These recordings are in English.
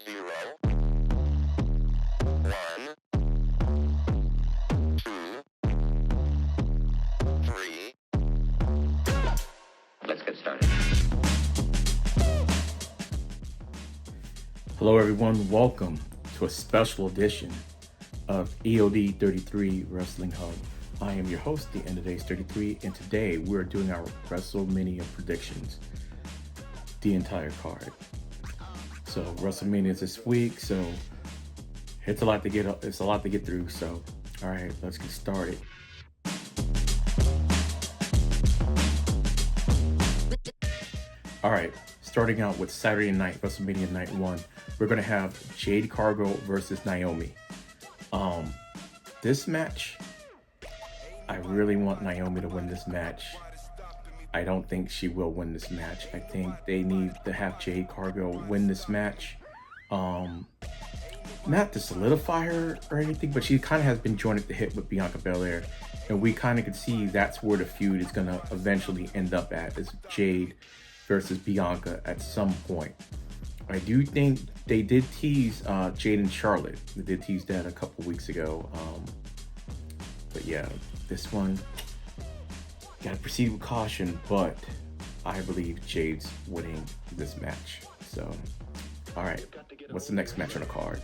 0, 1, 2, 3. Let's get started. Hello, everyone. Welcome to a special edition of EOD 33 Wrestling Hub. I am your host, the End of Days 33, and today we're doing our WrestleMania predictions, the entire card. So WrestleMania is this week, so it's a lot to get through. So, all right, let's get started. All right, starting out with Saturday night, WrestleMania Night 1, we're going to have Jade Cargill versus Naomi. This match, I really want Naomi to win this match. I don't think she will win this match. I think they need to have Jade Cargill win this match. Not to solidify her or anything, but she kind of has been joined at the hip with Bianca Belair. And we kind of could see that's where the feud is going to eventually end up at, is Jade versus Bianca at some point. I do think they did tease Jade and Charlotte. They did tease that a couple weeks ago. But yeah, this one, gotta proceed with caution, but I believe Jade's winning this match. So, all right, what's the next match on the card?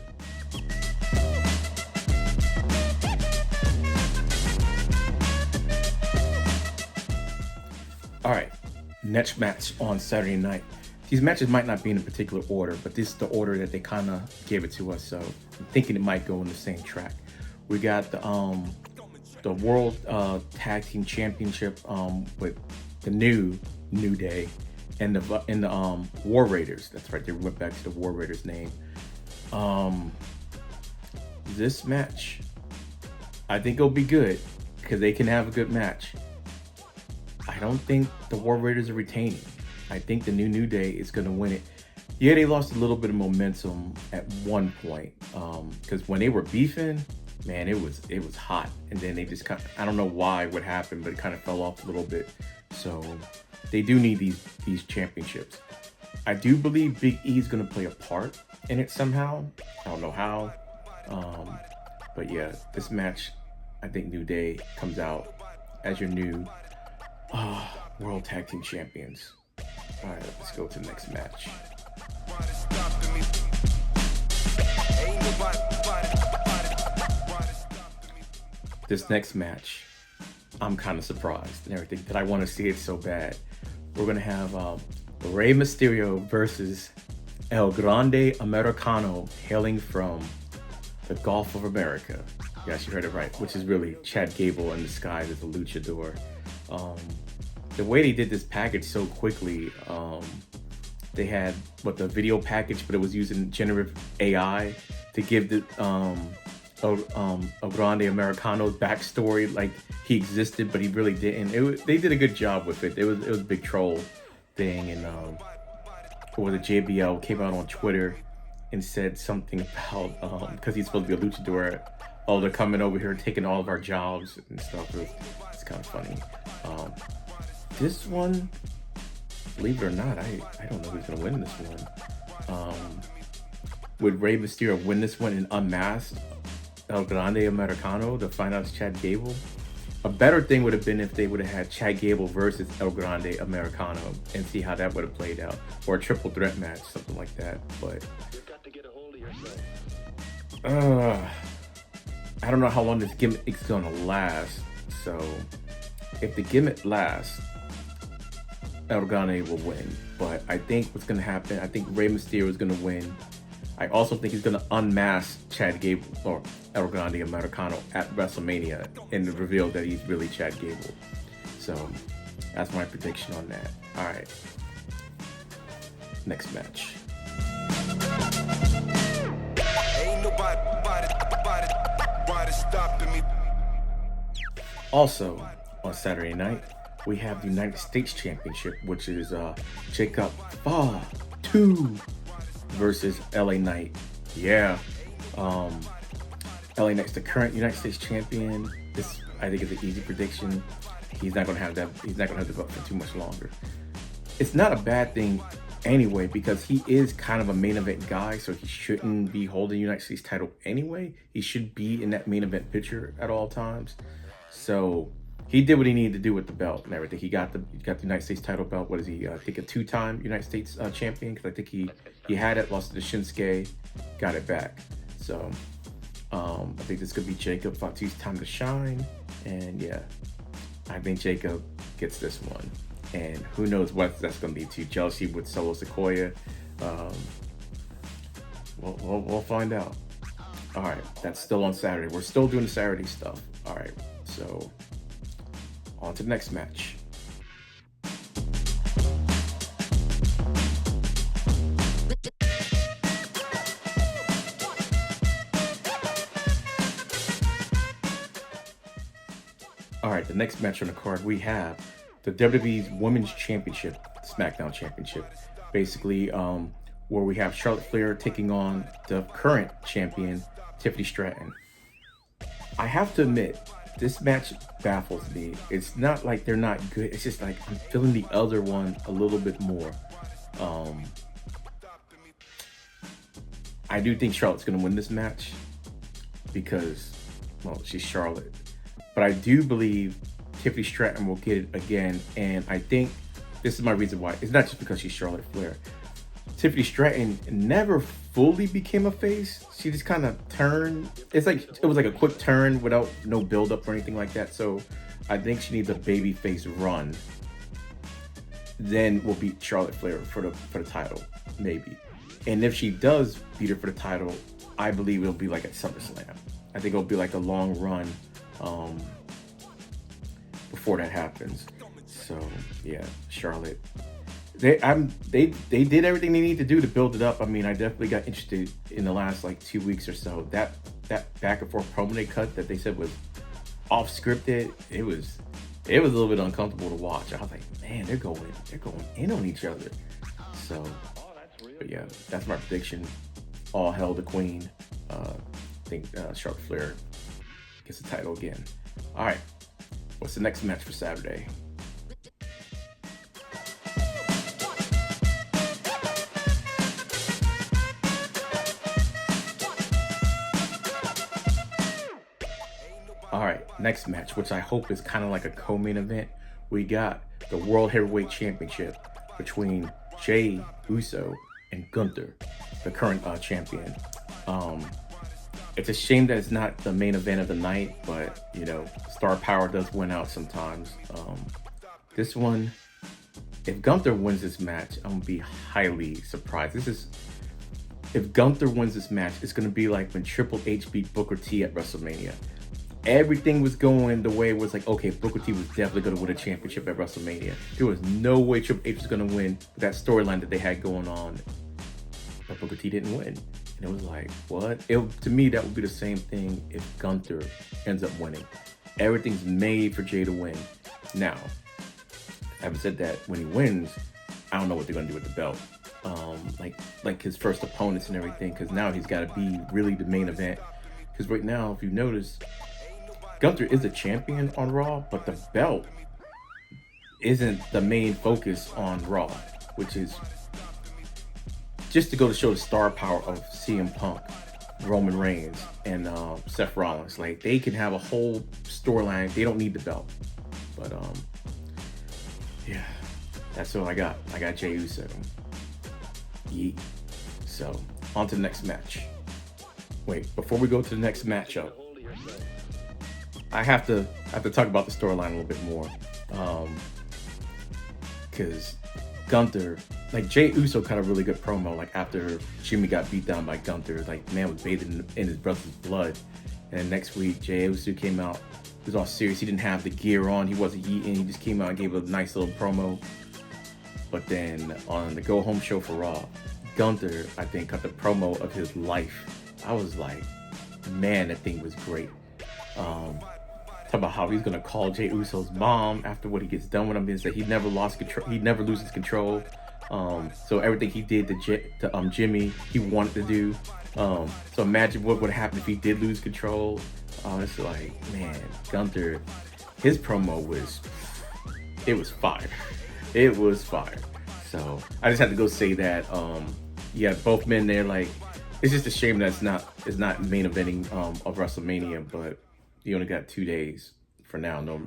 All right, next match on Saturday night. These matches might not be in a particular order, but this is the order that they kind of gave it to us. So I'm thinking it might go in the same track. We got the World Tag Team Championship with the New Day and the War Raiders. That's right, they went back to the War Raiders name. This match, I think it'll be good because they can have a good match. I don't think the War Raiders are retaining. I think the New Day is going to win it. Yeah, they lost a little bit of momentum at one point because when they were beefing, man, it was hot, and then they just kind of, I don't know what happened, but it kind of fell off a little bit. So they do need these championships. I do believe Big E is going to play a part in it somehow. I don't know how, but yeah, this match, I think New Day comes out as your new World Tag Team Champions. All right, let's go to the next match. This next match, I'm kind of surprised and everything that I want to see it so bad. We're going to have Rey Mysterio versus El Grande Americano, hailing from the Gulf of America. Yes, you heard it right, which is really Chad Gable in disguise as a luchador. The way they did this package so quickly, they had the video package, but it was using generative AI to give the El Grande Americano's backstory, like he existed, but he really didn't. They did a good job with it. It was a big troll thing, and the JBL came out on Twitter and said something about because he's supposed to be a luchador. Oh, they're coming over here taking all of our jobs and stuff. It's kind of funny. This one, believe it or not, I don't know who's gonna win this one. Would Rey Mysterio win this one and unmask El Grande Americano to find out it's Chad Gable? A better thing would have been if they would have had Chad Gable versus El Grande Americano and see how that would have played out, or a triple threat match, something like that. But I don't know how long this gimmick is gonna last. So if the gimmick lasts, El Grande will win. But I think what's gonna happen, I think Rey Mysterio is gonna win. I also think he's gonna unmask Chad Gable or El Grande Americano at WrestleMania and reveal that he's really Chad Gable. So that's my prediction on that. All right, next match. Also on Saturday night, we have the United States Championship, which is Jacob Fatu versus LA Knight. Yeah, LA Knight's the current United States champion. This, I think, is an easy prediction. He's not gonna have that. He's not gonna have the belt for too much longer. It's not a bad thing anyway, because he is kind of a main event guy, so he shouldn't be holding the United States title anyway. He should be in that main event picture at all times. So he did what he needed to do with the belt and everything. He got the United States title belt. What is he? I think a 2-time United States champion, because I think he had it, lost it to Shinsuke, got it back. So I think this could be Jacob Fatu's time to shine, and yeah, I think Jacob gets this one. And who knows what that's going to lead to. Jealousy with Solo Sikoa. We'll find out. All right, that's still on Saturday. We're still doing the Saturday stuff. All right, so on to the next match. All right, the next match on the card, we have the WWE's Women's Championship, SmackDown Championship. Basically, where we have Charlotte Flair taking on the current champion, Tiffany Stratton. I have to admit, this match baffles me. It's not like they're not good. It's just like I'm feeling the other one a little bit more. I do think Charlotte's going to win this match because, well, she's Charlotte. But I do believe Tiffany Stratton will get it again. And I think this is my reason why. It's not just because she's Charlotte Flair. Tiffany Stratton never fully became a face. She just kind of turned. It was like a quick turn without no build up or anything like that. So I think she needs a baby face run. Then we'll beat Charlotte Flair for the title, maybe. And if she does beat her for the title, I believe it'll be like at SummerSlam. I think it'll be like a long run before that happens. So yeah, Charlotte. They did everything they need to do to build it up. I mean, I definitely got interested in the last like 2 weeks or so. That back and forth promo they cut that they said was off scripted. It was a little bit uncomfortable to watch. I was like, man, they're going in on each other. So, but yeah, that's my prediction. All hail the queen. I think Charlotte Flair gets the title again. All right, what's the next match for Saturday? All right, next match, which I hope is kind of like a co-main event. We got the World Heavyweight Championship between Jey Uso and Gunther, the current champion. It's a shame that it's not the main event of the night, but you know, star power does win out sometimes. This one, if Gunther wins this match, I'm gonna be highly surprised. If Gunther wins this match, it's gonna be like when Triple H beat Booker T at WrestleMania. Everything was going the way it was like, okay, Booker T was definitely going to win a championship at WrestleMania. There was no way Triple H was going to win that storyline that they had going on. But Booker T didn't win. And it was like, what? To me, that would be the same thing if Gunther ends up winning. Everything's made for Jey to win. Now, having said that, when he wins, I don't know what they're going to do with the belt. Like his first opponents and everything, because now he's got to be really the main event. Because right now, if you notice, Gunther is a champion on Raw, but the belt isn't the main focus on Raw, which is just to go to show the star power of CM Punk, Roman Reigns, and Seth Rollins. Like, they can have a whole storyline. They don't need the belt. But yeah, that's what I got. I got Jey Uso. Yeet. So on to the next match. Wait, before we go to the next matchup, I have to talk about the storyline a little bit more, because Gunther, like Jey Uso, cut a really good promo. Like after Jimmy got beat down by Gunther, like man was bathed in his brother's blood. And next week, Jey Uso came out. He was all serious. He didn't have the gear on. He wasn't eating. He just came out and gave a nice little promo. But then on the Go Home show for Raw, Gunther, I think, cut the promo of his life. I was like, man, that thing was great. Talk about how he's gonna call Jey Uso's mom after what he gets done with him. Is that he never lost control. He never loses control. So everything he did to Jimmy, he wanted to do. So imagine what would happen if he did lose control. It's like, man, Gunther, his promo was fire. It was fire. So I just had to go say that. Yeah, both men there. Like, it's just a shame that it's not main eventing of WrestleMania, but you only got 2 days for now. No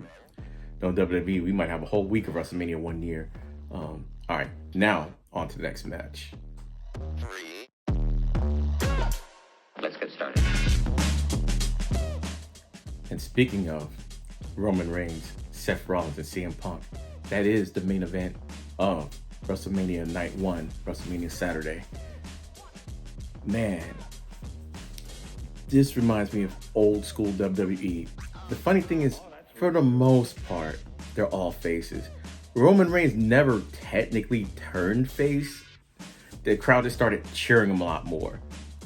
WWE. We might have a whole week of WrestleMania one year. All right, now on to the next match. Let's get started. And speaking of Roman Reigns, Seth Rollins, and CM Punk, that is the main event of WrestleMania Night 1, WrestleMania Saturday. Man, this reminds me of old school WWE. The funny thing is, for the most part, they're all faces. Roman Reigns never technically turned face. The crowd just started cheering him a lot more.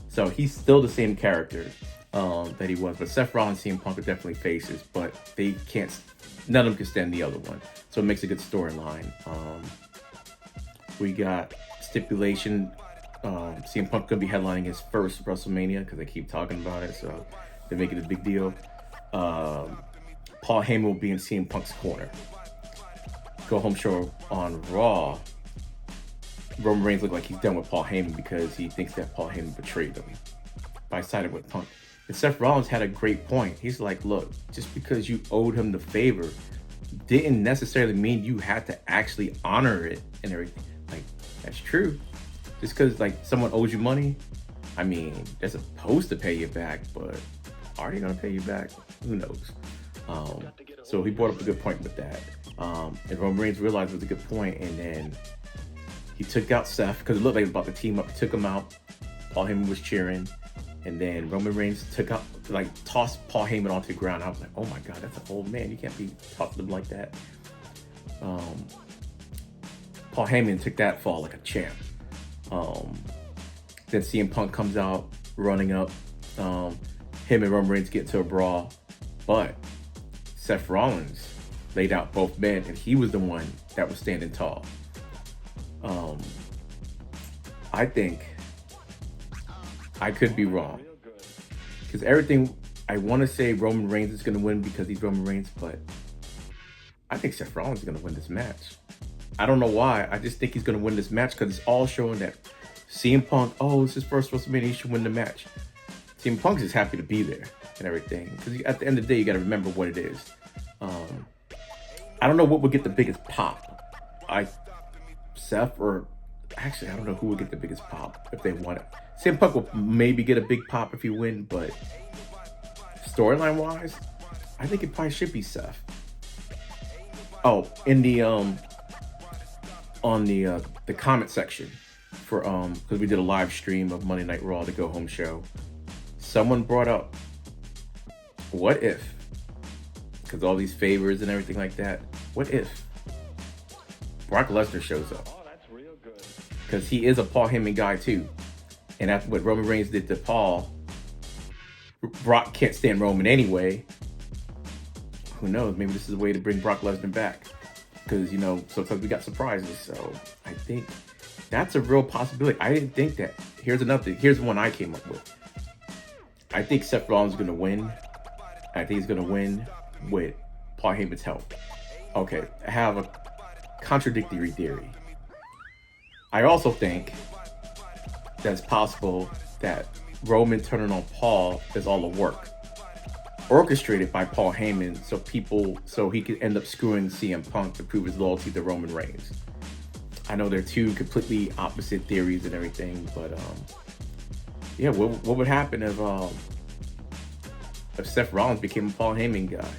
So he's still the same character that he was. But Seth Rollins and CM Punk are definitely faces, but they can't, none of them can stand the other one. So it makes a good storyline. We got stipulation. CM Punk gonna be headlining his first WrestleMania because they keep talking about it, so they're making a big deal. Paul Heyman will be in CM Punk's corner. Go home show on Raw. Roman Reigns looked like he's done with Paul Heyman because he thinks that Paul Heyman betrayed him by siding with Punk. And Seth Rollins had a great point. He's like, look, just because you owed him the favor didn't necessarily mean you had to actually honor it and everything. Like, that's true. Just because like someone owes you money, I mean, they're supposed to pay you back, but are they gonna pay you back? Who knows? So he brought up a good point with that. And Roman Reigns realized it was a good point, and then he took out Seth because it looked like he was about to team up. He took him out. Paul Heyman was cheering, and then Roman Reigns tossed Paul Heyman onto the ground. I was like, oh my God, that's an old man. You can't be tossing him like that. Paul Heyman took that fall like a champ. Then CM Punk comes out running up. Him and Roman Reigns get into a brawl, but Seth Rollins laid out both men, and he was the one that was standing tall. I think I could be wrong because everything I want to say Roman Reigns is going to win because he's Roman Reigns, but I think Seth Rollins is going to win this match. I don't know why. I just think he's going to win this match because it's all showing that CM Punk, oh, it's his first WrestleMania, he should win the match. CM Punk's just happy to be there and everything. Because at the end of the day, you got to remember what it is. I don't know what would get the biggest pop. Seth or... Actually, I don't know who would get the biggest pop if they won it. CM Punk will maybe get a big pop if he win, but storyline-wise, I think it probably should be Seth. Oh, in the... on the comment section for because we did a live stream of Monday Night Raw, the Go Home show, someone brought up, what if, because all these favors and everything like that, what if Brock Lesnar shows up? Because he is a Paul Heyman guy too, and after what Roman Reigns did to Paul, Brock can't stand Roman anyway. Who knows, maybe this is a way to bring Brock Lesnar back. Because, you know, sometimes we got surprises. So I think that's a real possibility. I didn't think that. Here's one I came up with. I think Seth Rollins is going to win. I think he's going to win with Paul Heyman's help. Okay, I have a contradictory theory. I also think that it's possible that Roman turning on Paul is all a work. Orchestrated by Paul Heyman so he could end up screwing CM Punk to prove his loyalty to Roman Reigns. I know they're two completely opposite theories and everything, but yeah, what would happen if Seth Rollins became a Paul Heyman guy?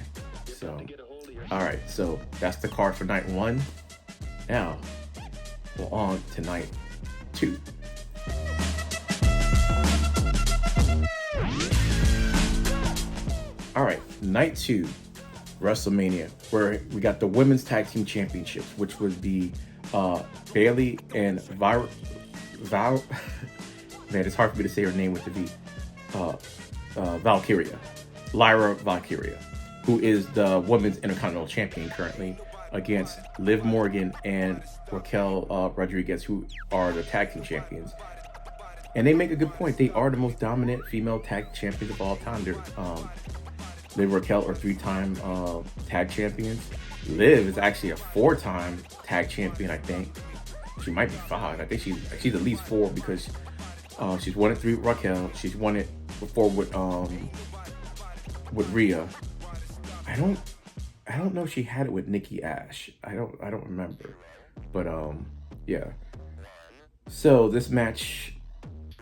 So, all right, so that's the card for night 1. Now, we're on to night 2. All right, night 2, WrestleMania, where we got the women's tag team championships, which would be Bayley and man, it's hard for me to say her name with the V. Lyra Valkyria, who is the women's Intercontinental Champion currently, against Liv Morgan and Raquel Rodriguez, who are the tag team champions. And they make a good point. They are the most dominant female tag champions of all time. They're, Liv Raquel are 3-time tag champions. Liv is actually a 4-time tag champion, I think. She might be 5. I think she's at least 4 because she's won it 3 with Raquel. She's won it before with Rhea. I don't know if she had it with Nikki Ash. I don't remember. But yeah. So this match,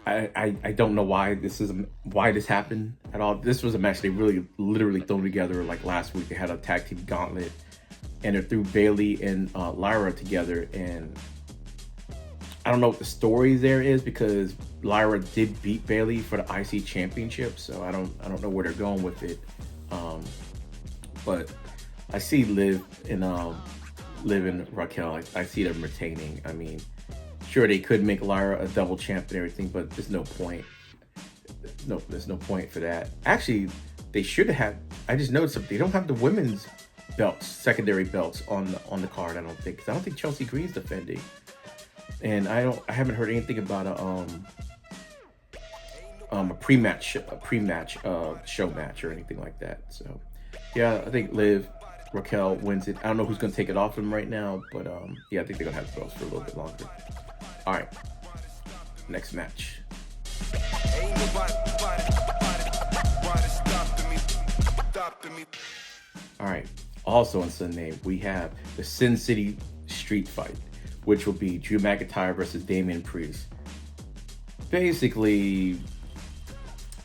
I don't know why this happened at all. This was a match they really literally threw together like last week. They had a tag team gauntlet and they threw Bayley and Lyra together, and I don't know what the story there is because Lyra did beat Bayley for the IC championship, so I don't know where they're going with it. But I see Liv and Raquel. I see them retaining. I mean, sure they could make Lyra a double champ and everything, but there's no point. No, there's no point for that. Actually, they should have. I just noticed something. They don't have the women's belts, secondary belts on the card. I don't think. 'Cause I don't think Chelsea Green's defending. And I haven't heard anything about a pre-match show match or anything like that. So yeah, I think Liv, Raquel wins it. I don't know who's gonna take it off them right now, but yeah, I think they're gonna have the belts for a little bit longer. All right, next match. All right, also on Sunday we have the Sin City Street Fight, which will be Drew McIntyre versus Damian Priest. Basically,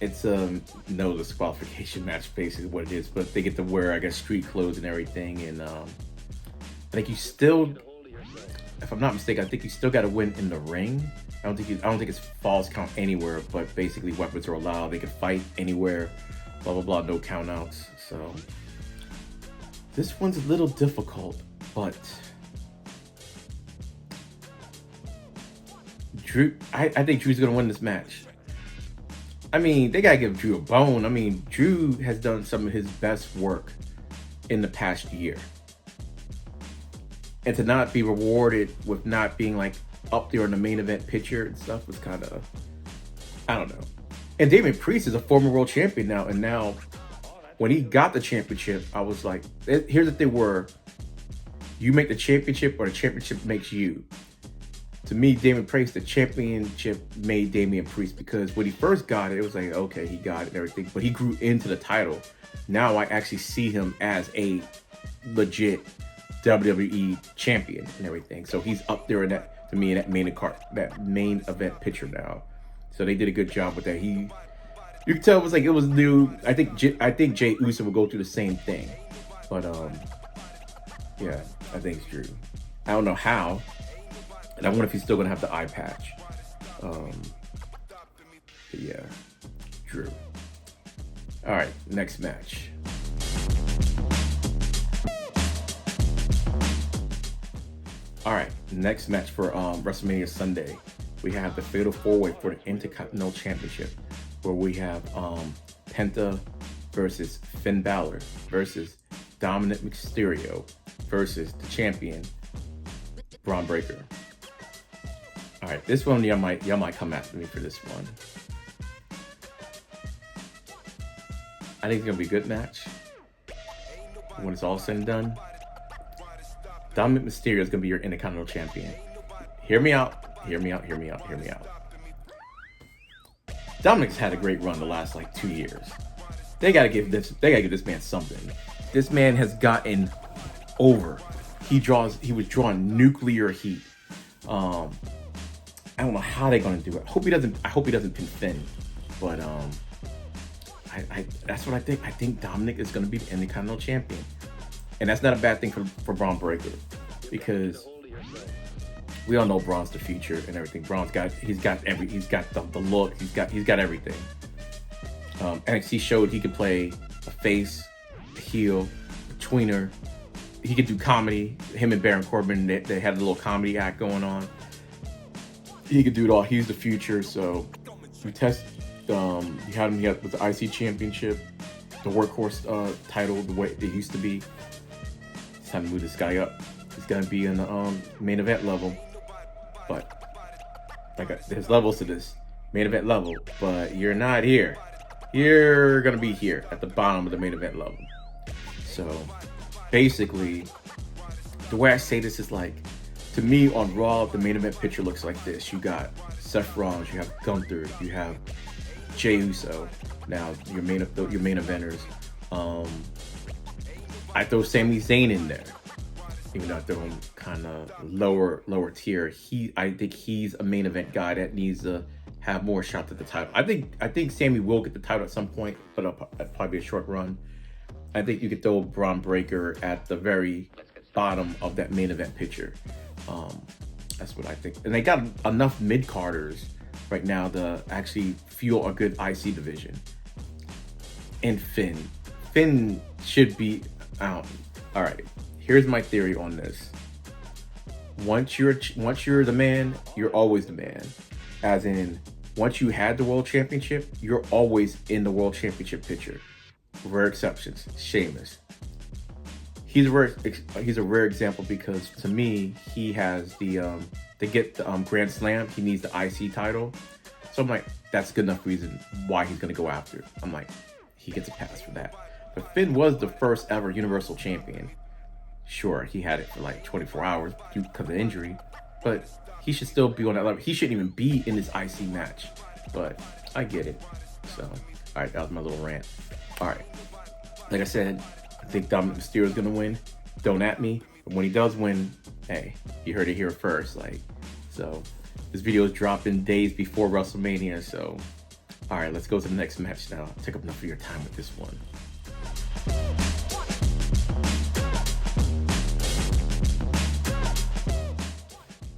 it's a no disqualification match, basically what it is. But they get to wear, I guess, street clothes and everything. And I think you still, if I'm not mistaken, I think you still got to win in the ring. I don't think it's falls count anywhere. But basically, weapons are allowed. They can fight anywhere. Blah blah blah. No count outs. So this one's a little difficult, but Drew, I think Drew's gonna win this match. I mean, they gotta give Drew a bone. I mean, Drew has done some of his best work in the past year. And to not be rewarded with not being like up there in the main event picture and stuff was kind of, I don't know. And Damian Priest is a former world champion now. And now when he got the championship, I was like, here's the thing where you make the championship or the championship makes you. To me, Damian Priest, the championship made Damian Priest because when he first got it, it was like, okay, he got it and everything, but he grew into the title. Now I actually see him as a legit WWE champion and everything. So he's up there in that, to me, in that main event picture now. So they did a good job with that. You could tell it was new. I think Jey Uso will go through the same thing, but yeah, I think it's Drew. I don't know how. And I wonder if he's still gonna have the eye patch. But yeah, Drew. All right, next match. All right, next match for WrestleMania Sunday. We have the Fatal 4-Way for the Intercontinental Championship, where we have Penta versus Finn Balor versus Dominic Mysterio versus the champion Braun Breaker. All right, this one y'all might come after me for this one. I think it's gonna be a good match. When it's all said and done, Dominic Mysterio is gonna be your Intercontinental Champion. Hear me out. Hear me out. Hear me out. Hear me out. Dominic's had a great run the last like 2 years. They gotta give this man something. This man has gotten over. He was drawing nuclear heat. I don't know how they're gonna do it. I hope he doesn't pin Finn, but that's what I think. I think Dominic is gonna be the Intercontinental Champion, and that's not a bad thing for Braun Breaker, because we all know Braun's the future and everything. He's got the look. He's got everything. NXT showed he could play a face, a heel, a tweener. He could do comedy. Him and Baron Corbin, they had a little comedy act going on. He could do it all. He's the future. So we test. You had him with the IC Championship, the Workhorse title, the way it used to be. It's time to move this guy up. He's gonna be in the main event level, but there's levels to this main event level. But you're not here. You're gonna be here at the bottom of the main event level. So basically, the way I say this is like, to me on Raw, the main event picture looks like this. You got Seth Rollins, you have Gunther, you have Jey Uso. Now your main eventers. I throw Sami Zayn in there, even though I throw him kind of lower tier. I think he's a main event guy that needs to have more shots at the title. I think Sami will get the title at some point, but it'll probably be a short run. I think you could throw Braun Breaker at the very bottom of that main event picture. That's what I think. And they got enough mid-carders right now to actually fuel a good IC division. And Finn should be out. All right, here's my theory on this. Once you're the man, you're always the man. As in, once you had the world championship, you're always in the world championship picture. Rare exceptions, Sheamus. He's a rare example because to me, he has to get the Grand Slam, he needs the IC title. So I'm like, that's good enough reason why he's gonna go after it. I'm like, he gets a pass for that. But Finn was the first ever Universal Champion. Sure, he had it for like 24 hours because of injury, but he should still be on that level. He shouldn't even be in this IC match, but I get it. So, all right, that was my little rant. All right, like I said, I think Dominic Mysterio is gonna win. Don't at me, but when he does win, hey, you heard it here first. Like, so this video is dropping days before WrestleMania. So, all right, let's go to the next match now. I'll take up enough of your time with this one.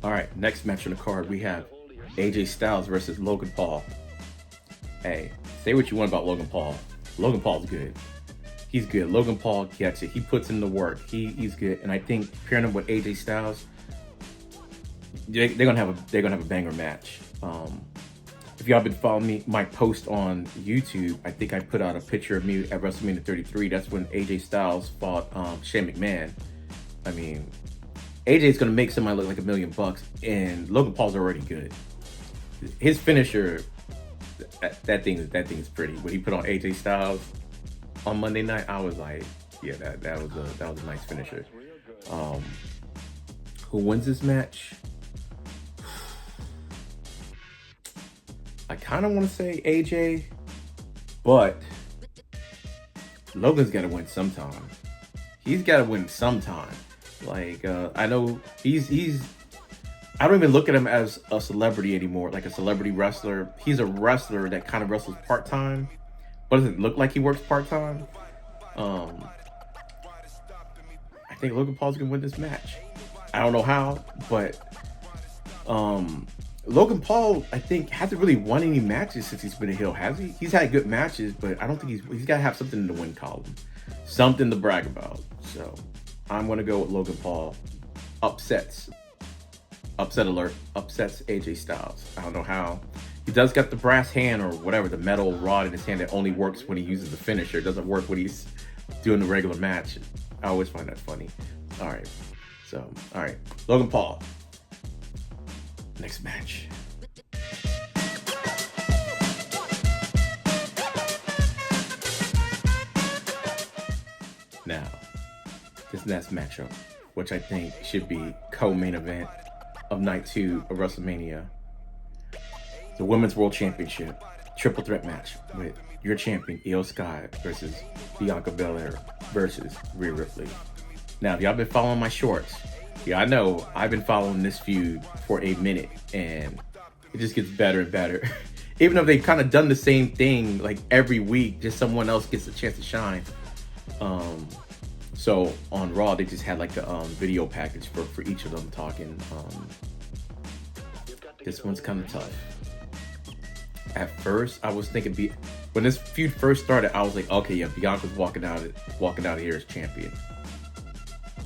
All right, next match on the card, we have AJ Styles versus Logan Paul. Hey, say what you want about Logan Paul. Logan Paul's good. He's good. Logan Paul gets it. He puts in the work. He's good. And I think pairing him with AJ Styles, they're gonna have a banger match. If y'all been following me, my post on YouTube, I think I put out a picture of me at WrestleMania 33. That's when AJ Styles fought Shane McMahon. I mean, AJ's gonna make somebody look like $1 million, and Logan Paul's already good. His finisher, that thing is pretty. When he put on AJ Styles on Monday night, I was like, yeah, that was a nice finisher. Who wins this match? I kind of want to say AJ, but Logan's got to win sometime. He's got to win sometime. Like, I know he's I don't even look at him as a celebrity anymore, like a celebrity wrestler. He's a wrestler that kind of wrestles part-time, but doesn't look like he works part-time. I think Logan Paul's gonna win this match. I don't know how, but Logan Paul, I think, hasn't really won any matches since he's been a heel, has he? He's had good matches, but I don't think he's got to have something in the win column, something to brag about. So I'm gonna go with Logan Paul. Upset alert, upsets AJ Styles. I don't know how. He does got the brass hand or whatever, the metal rod in his hand that only works when he uses the finisher. It doesn't work when he's doing the regular match. I always find that funny. All right. So, all right. Logan Paul. Next match. Now, this next matchup, which I think should be co-main event of night 2 of WrestleMania, the Women's World Championship triple threat match with your champion Io Sky versus Bianca Belair versus Rhea Ripley. Now, if y'all been following my shorts, yeah, I know I've been following this feud for a minute, and it just gets better and better. Even though they've kind of done the same thing like every week, just someone else gets a chance to shine. So on Raw, they just had like a video package for each of them talking. This one's kind of tough. At first, I was thinking, when this feud first started, I was like, okay, yeah, Bianca's walking out of here as champion.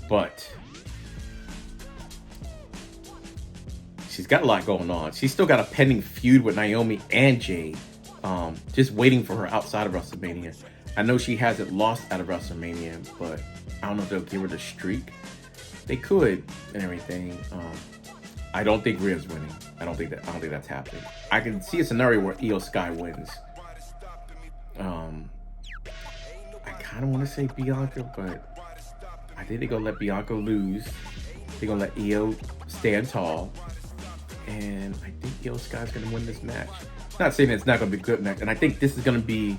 But she's got a lot going on. She's still got a pending feud with Naomi and Jade, just waiting for her outside of WrestleMania. I know she hasn't lost out of WrestleMania, but I don't know if they'll give her the streak. They could and everything. I don't think Rhea's winning. I don't think that's happening. I can see a scenario where Io Sky wins. I kind of want to say Bianca, but I think they're gonna let Bianca lose They're gonna let Io stand tall, and I think Io Sky's gonna win this match. Not saying it's not gonna be a good match, and I think this is gonna be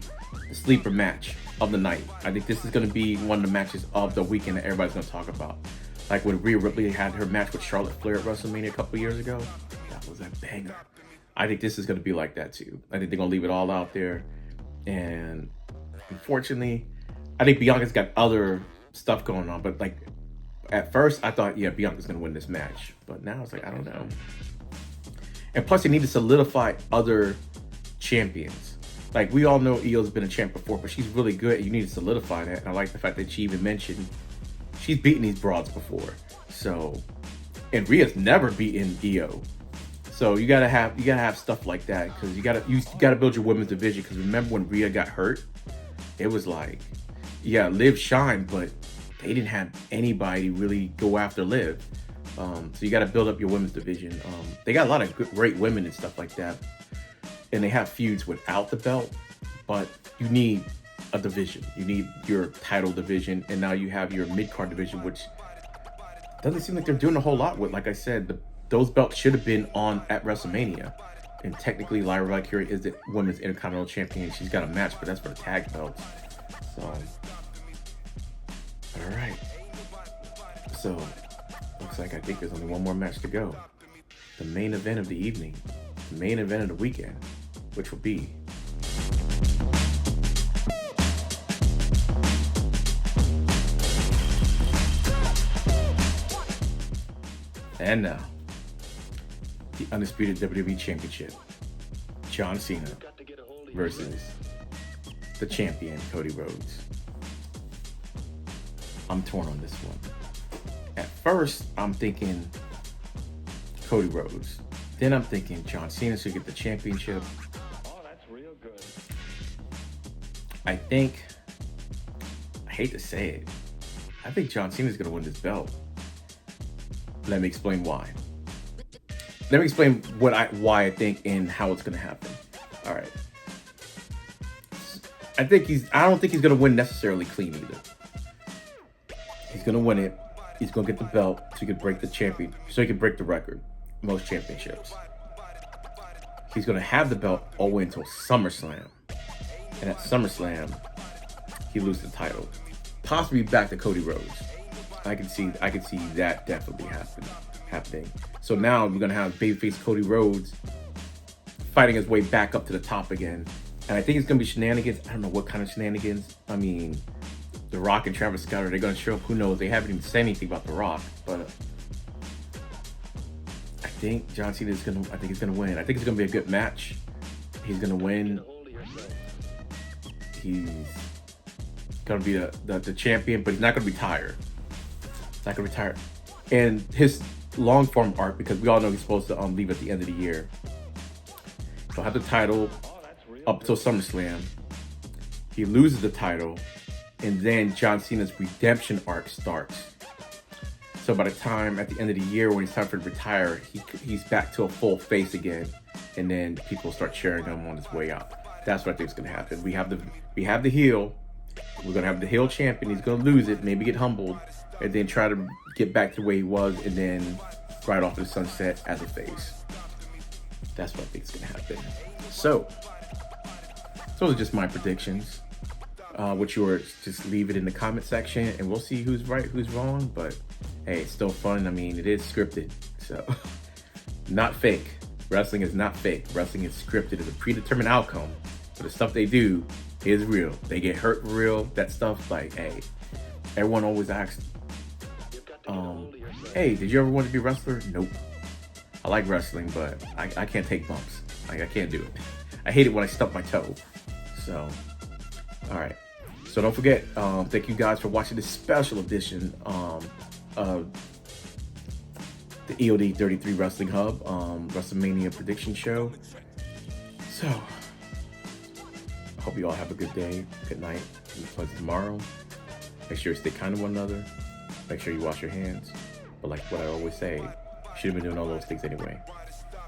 the sleeper match of the night. I think this is gonna be one of the matches of the weekend that everybody's gonna talk about. Like when Rhea Ripley had her match with Charlotte Flair at WrestleMania a couple years ago, that was a banger. I think this is gonna be like that too. I think they're gonna leave it all out there, and unfortunately, I think Bianca's got other stuff going on. But like at first, I thought, yeah, Bianca's gonna win this match, but now it's like I don't know. And plus, they need to solidify other champions. Like we all know Io's been a champ before, but she's really good. You need to solidify that. And I like the fact that she even mentioned she's beaten these broads before. So, and Rhea's never beaten Io. So you gotta have stuff like that, because you gotta build your women's division. Because remember when Rhea got hurt, it was like, yeah, Liv shined, but they didn't have anybody really go after Liv. So you got to build up your women's division. They got a lot of great women and stuff like that, and they have feuds without the belt. But you need a division. You need your title division, and now you have your mid-card division, which doesn't seem like they're doing a whole lot with. Like I said, those belts should have been on at WrestleMania, and technically Lyra Valkyria is the women's Intercontinental Champion. She's got a match, but that's for the tag belts. So, all right. So. Looks like I think there's only one more match to go. The main event of the evening, the main event of the weekend, which will be and now the undisputed WWE Championship, John Cena versus the champion Cody Rhodes. I'm torn on this one. At first, I'm thinking Cody Rhodes. Then I'm thinking John Cena should get the championship. Oh, that's real good. I hate to say it, I think John Cena's going to win this belt. Let me explain why. Let me explain why I think and how it's going to happen. All right. I don't think he's going to win necessarily clean either. He's going to win it. He's gonna get the belt so he can break the record, most championships. He's gonna have the belt all the way until SummerSlam, and at SummerSlam, he loses the title, possibly back to Cody Rhodes. I can see that definitely happening. So now we're gonna have babyface Cody Rhodes fighting his way back up to the top again, and I think it's gonna be shenanigans. I don't know what kind of shenanigans. I mean, The Rock and Travis Scott, are they going to show up? Who knows? They haven't even said anything about The Rock, but I think John Cena is going to. I think he's going to win. I think it's going to be a good match. He's going to win. He's going to be the champion, but he's not going to retire. He's not going to retire. And his long form arc, because we all know he's supposed to leave at the end of the year. He'll have the title up until SummerSlam. He loses the title. And then John Cena's redemption arc starts. So by the time at the end of the year, when it's time for him to retire, he's back to a full face again, and then people start cheering him on his way out. That's what I think is going to happen. We have the heel. We're going to have the heel champion. He's going to lose it, maybe get humbled, and then try to get back to where he was, and then ride off to the sunset as a face. That's what I think is going to happen. So those are just my predictions. What yours? Just leave it in the comment section, and we'll see who's right, who's wrong. But hey, it's still fun. I mean, it is scripted, so not fake. Wrestling is not fake. Wrestling is scripted. It's a predetermined outcome. But the stuff they do is real. They get hurt for real. That stuff, like, hey, everyone always asks, hey, did you ever want to be a wrestler? Nope. I like wrestling, but I can't take bumps. Like, I can't do it. I hate it when I stump my toe. So, all right. So don't forget, thank you guys for watching this special edition of the EOD 33 Wrestling Hub WrestleMania prediction show. So, hope you all have a good day, good night, and a pleasant tomorrow. Make sure you stay kind to one another. Make sure you wash your hands. But like what I always say, you should have been doing all those things anyway.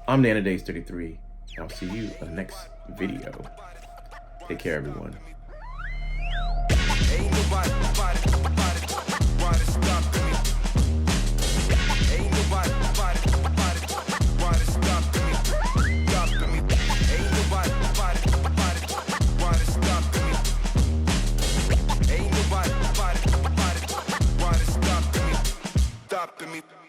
I'm Nana Days 33, and I'll see you in the next video. Take care, everyone. Ain't nobody, stopping me.